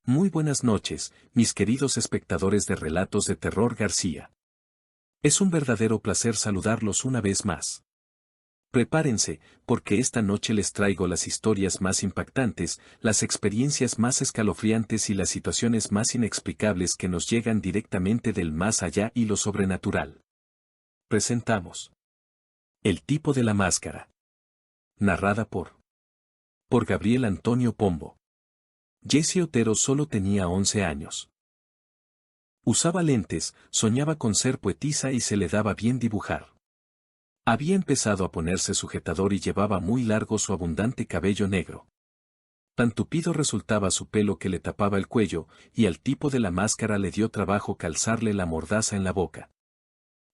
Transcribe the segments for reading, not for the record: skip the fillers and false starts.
Muy buenas noches, mis queridos espectadores de Relatos de Terror García. Es un verdadero placer saludarlos una vez más. Prepárense, porque esta noche les traigo las historias más impactantes, las experiencias más escalofriantes y las situaciones más inexplicables que nos llegan directamente del más allá y lo sobrenatural. Presentamos El tipo de la máscara. Narrada por Gabriel Antonio Pombo. Jesse Otero solo tenía 11 años. Usaba lentes, soñaba con ser poetisa y se le daba bien dibujar. Había empezado a ponerse sujetador y llevaba muy largo su abundante cabello negro. Tan tupido resultaba su pelo que le tapaba el cuello, y al tipo de la máscara le dio trabajo calzarle la mordaza en la boca.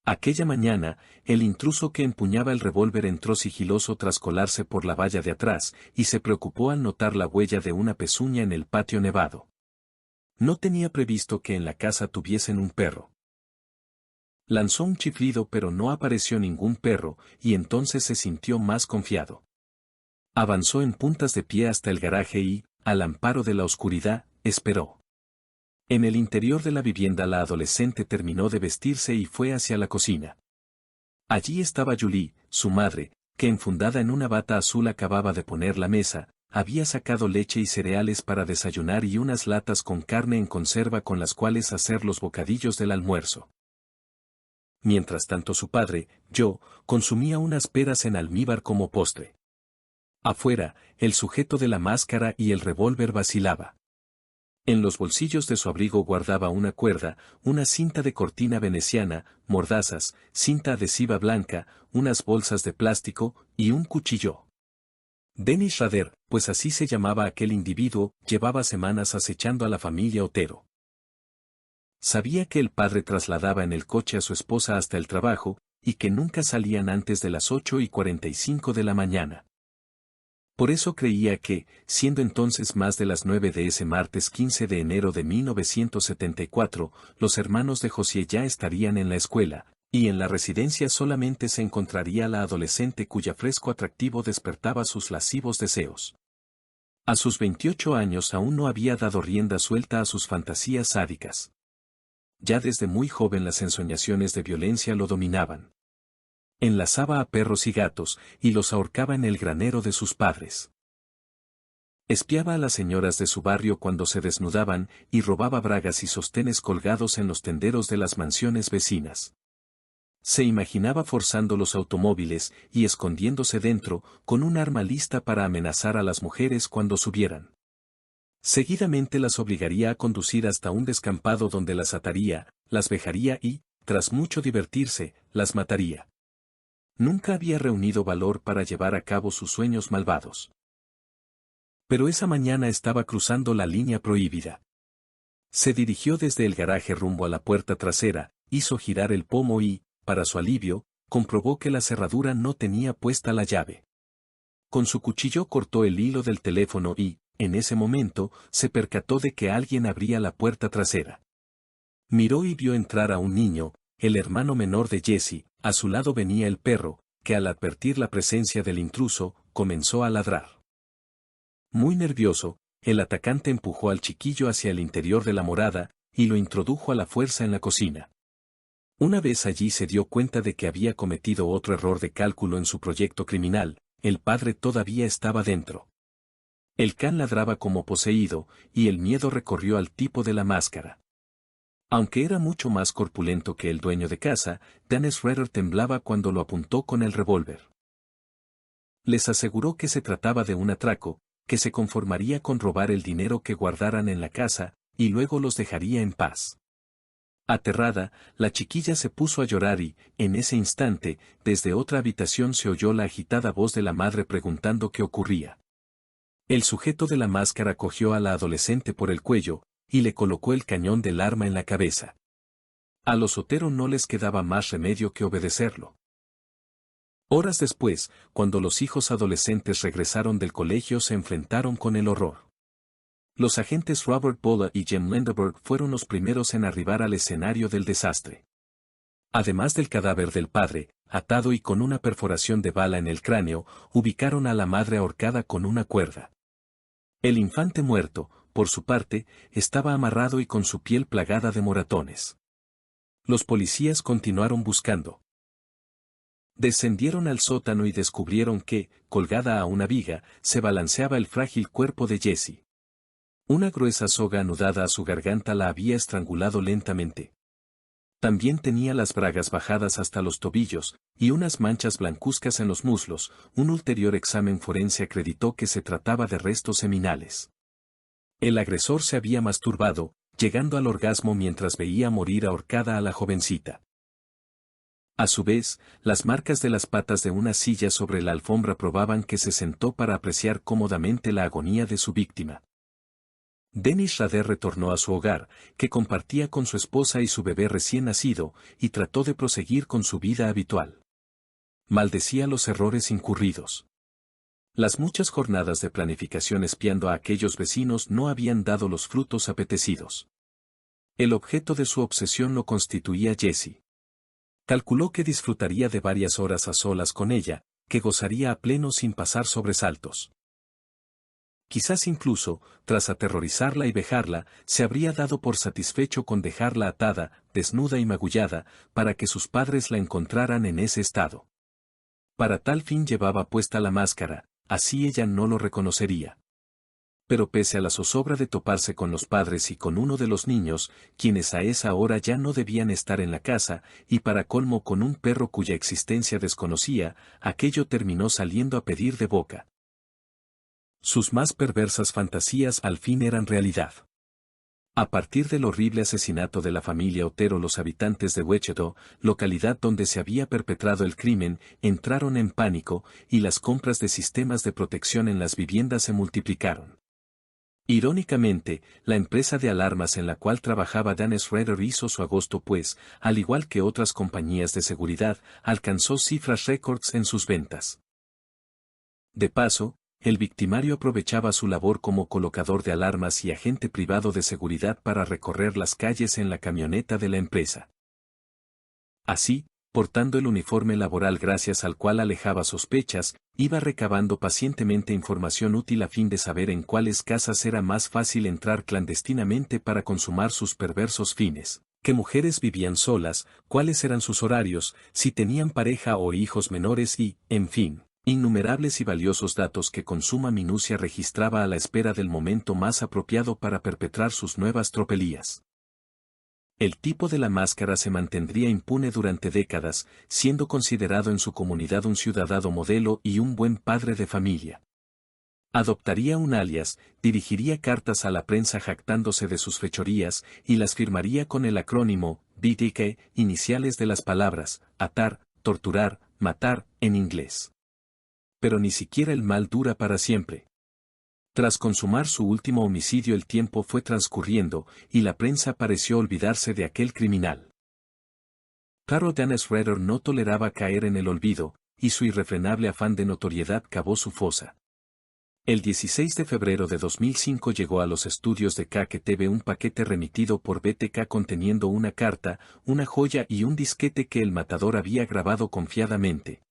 Aquella mañana, el intruso que empuñaba el revólver entró sigiloso tras colarse por la valla de atrás, y se preocupó al notar la huella de una pezuña en el patio nevado. No tenía previsto que en la casa tuviesen un perro. Lanzó un chiflido pero no apareció ningún perro, y entonces se sintió más confiado. Avanzó en puntas de pie hasta el garaje y, al amparo de la oscuridad, esperó. En el interior de la vivienda la adolescente terminó de vestirse y fue hacia la cocina. Allí estaba Julie, su madre, que enfundada en una bata azul acababa de poner la mesa, había sacado leche y cereales para desayunar y unas latas con carne en conserva con las cuales hacer los bocadillos del almuerzo. Mientras tanto su padre, Joe, consumía unas peras en almíbar como postre. Afuera, el sujeto de la máscara y el revólver vacilaba. En los bolsillos de su abrigo guardaba una cuerda, una cinta de cortina veneciana, mordazas, cinta adhesiva blanca, unas bolsas de plástico y un cuchillo. Dennis Rader, pues así se llamaba aquel individuo, llevaba semanas acechando a la familia Otero. Sabía que el padre trasladaba en el coche a su esposa hasta el trabajo, y que nunca salían antes de las 8:45 de la mañana. Por eso creía que, siendo entonces más de las 9 de ese martes 15 de enero de 1974, los hermanos de José ya estarían en la escuela, y en la residencia solamente se encontraría la adolescente cuya fresco atractivo despertaba sus lascivos deseos. A sus 28 años aún no había dado rienda suelta a sus fantasías sádicas. Ya desde muy joven las ensoñaciones de violencia lo dominaban. Enlazaba a perros y gatos, y los ahorcaba en el granero de sus padres. Espiaba a las señoras de su barrio cuando se desnudaban, y robaba bragas y sostenes colgados en los tenderos de las mansiones vecinas. Se imaginaba forzando los automóviles, y escondiéndose dentro, con un arma lista para amenazar a las mujeres cuando subieran. Seguidamente las obligaría a conducir hasta un descampado donde las ataría, las vejaría y, tras mucho divertirse, las mataría. Nunca había reunido valor para llevar a cabo sus sueños malvados. Pero esa mañana estaba cruzando la línea prohibida. Se dirigió desde el garaje rumbo a la puerta trasera, hizo girar el pomo y, para su alivio, comprobó que la cerradura no tenía puesta la llave. Con su cuchillo cortó el hilo del teléfono y, en ese momento, se percató de que alguien abría la puerta trasera. Miró y vio entrar a un niño, el hermano menor de Jesse. A su lado venía el perro, que al advertir la presencia del intruso, comenzó a ladrar. Muy nervioso, el atacante empujó al chiquillo hacia el interior de la morada, y lo introdujo a la fuerza en la cocina. Una vez allí se dio cuenta de que había cometido otro error de cálculo en su proyecto criminal, el padre todavía estaba dentro. El can ladraba como poseído, y el miedo recorrió al tipo de la máscara. Aunque era mucho más corpulento que el dueño de casa, Dennis Rader temblaba cuando lo apuntó con el revólver. Les aseguró que se trataba de un atraco, que se conformaría con robar el dinero que guardaran en la casa, y luego los dejaría en paz. Aterrada, la chiquilla se puso a llorar y, en ese instante, desde otra habitación se oyó la agitada voz de la madre preguntando qué ocurría. El sujeto de la máscara cogió a la adolescente por el cuello, y le colocó el cañón del arma en la cabeza. A los Otero no les quedaba más remedio que obedecerlo. Horas después, cuando los hijos adolescentes regresaron del colegio se enfrentaron con el horror. Los agentes Robert Bola y Jem Lindeberg fueron los primeros en arribar al escenario del desastre. Además del cadáver del padre, atado y con una perforación de bala en el cráneo, ubicaron a la madre ahorcada con una cuerda. El infante muerto, por su parte, estaba amarrado y con su piel plagada de moratones. Los policías continuaron buscando. Descendieron al sótano y descubrieron que, colgada a una viga, se balanceaba el frágil cuerpo de Jessie. Una gruesa soga anudada a su garganta la había estrangulado lentamente. También tenía las bragas bajadas hasta los tobillos, y unas manchas blancuzcas en los muslos. Un ulterior examen forense acreditó que se trataba de restos seminales. El agresor se había masturbado, llegando al orgasmo mientras veía morir ahorcada a la jovencita. A su vez, las marcas de las patas de una silla sobre la alfombra probaban que se sentó para apreciar cómodamente la agonía de su víctima. Dennis Rader retornó a su hogar, que compartía con su esposa y su bebé recién nacido, y trató de proseguir con su vida habitual. Maldecía los errores incurridos. Las muchas jornadas de planificación espiando a aquellos vecinos no habían dado los frutos apetecidos. El objeto de su obsesión lo constituía Jessie. Calculó que disfrutaría de varias horas a solas con ella, que gozaría a pleno sin pasar sobresaltos. Quizás incluso, tras aterrorizarla y vejarla, se habría dado por satisfecho con dejarla atada, desnuda y magullada, para que sus padres la encontraran en ese estado. Para tal fin llevaba puesta la máscara, así ella no lo reconocería. Pero pese a la zozobra de toparse con los padres y con uno de los niños, quienes a esa hora ya no debían estar en la casa, y para colmo con un perro cuya existencia desconocía, aquello terminó saliendo a pedir de boca. Sus más perversas fantasías al fin eran realidad. A partir del horrible asesinato de la familia Otero, los habitantes de Wichita, localidad donde se había perpetrado el crimen, entraron en pánico, y las compras de sistemas de protección en las viviendas se multiplicaron. Irónicamente, la empresa de alarmas en la cual trabajaba Dennis Rader hizo su agosto pues, al igual que otras compañías de seguridad, alcanzó cifras récords en sus ventas. De paso, el victimario aprovechaba su labor como colocador de alarmas y agente privado de seguridad para recorrer las calles en la camioneta de la empresa. Así, portando el uniforme laboral gracias al cual alejaba sospechas, iba recabando pacientemente información útil a fin de saber en cuáles casas era más fácil entrar clandestinamente para consumar sus perversos fines, qué mujeres vivían solas, cuáles eran sus horarios, si tenían pareja o hijos menores y, en fin, innumerables y valiosos datos que con suma minucia registraba a la espera del momento más apropiado para perpetrar sus nuevas tropelías. El tipo de la máscara se mantendría impune durante décadas, siendo considerado en su comunidad un ciudadano modelo y un buen padre de familia. Adoptaría un alias, dirigiría cartas a la prensa jactándose de sus fechorías, y las firmaría con el acrónimo BTK, iniciales de las palabras atar, torturar, matar, en inglés. Pero ni siquiera el mal dura para siempre. Tras consumar su último homicidio el tiempo fue transcurriendo, y la prensa pareció olvidarse de aquel criminal. Carol Dennis Rader no toleraba caer en el olvido, y su irrefrenable afán de notoriedad cavó su fosa. El 16 de febrero de 2005 llegó a los estudios de KQTV un paquete remitido por BTK conteniendo una carta, una joya y un disquete que el matador había grabado confiadamente.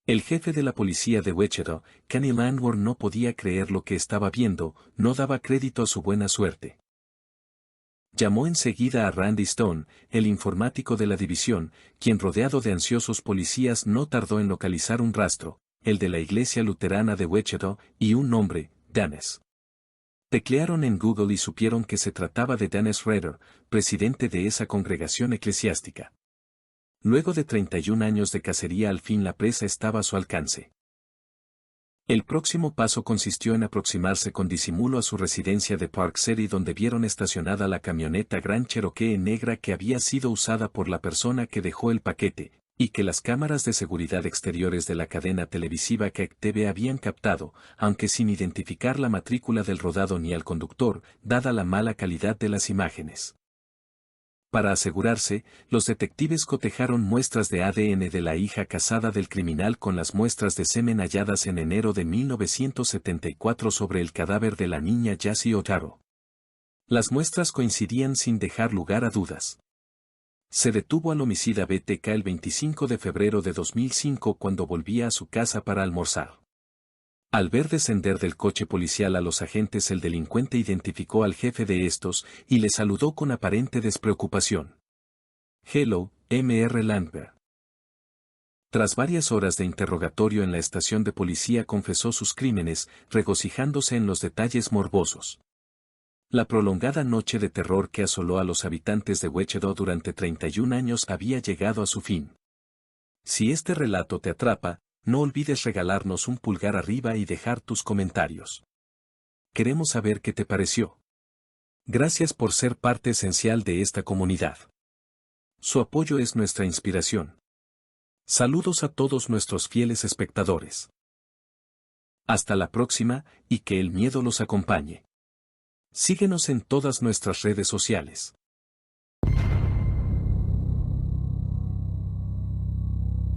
El jefe de la policía de Wichita, Kenny Landwehr, no podía creer lo que estaba viendo, no daba crédito a su buena suerte. Llamó enseguida a Randy Stone, el informático de la división, quien rodeado de ansiosos policías no tardó en localizar un rastro, el de la iglesia luterana de Wichita, y un nombre, Dennis. Teclearon en Google y supieron que se trataba de Dennis Rader, presidente de esa congregación eclesiástica. Luego de 31 años de cacería al fin la presa estaba a su alcance. El próximo paso consistió en aproximarse con disimulo a su residencia de Park City donde vieron estacionada la camioneta Grand Cherokee negra que había sido usada por la persona que dejó el paquete, y que las cámaras de seguridad exteriores de la cadena televisiva KQTV habían captado, aunque sin identificar la matrícula del rodado ni al conductor, dada la mala calidad de las imágenes. Para asegurarse, los detectives cotejaron muestras de ADN de la hija casada del criminal con las muestras de semen halladas en enero de 1974 sobre el cadáver de la niña Jessie Otero. Las muestras coincidían sin dejar lugar a dudas. Se detuvo al homicida BTK el 25 de febrero de 2005 cuando volvía a su casa para almorzar. Al ver descender del coche policial a los agentes, el delincuente identificó al jefe de estos y le saludó con aparente despreocupación. Hello, Mr. Landwehr. Tras varias horas de interrogatorio en la estación de policía, confesó sus crímenes, regocijándose en los detalles morbosos. La prolongada noche de terror que asoló a los habitantes de Wechedo durante 31 años había llegado a su fin. Si este relato te atrapa, no olvides regalarnos un pulgar arriba y dejar tus comentarios. Queremos saber qué te pareció. Gracias por ser parte esencial de esta comunidad. Su apoyo es nuestra inspiración. Saludos a todos nuestros fieles espectadores. Hasta la próxima, y que el miedo los acompañe. Síguenos en todas nuestras redes sociales.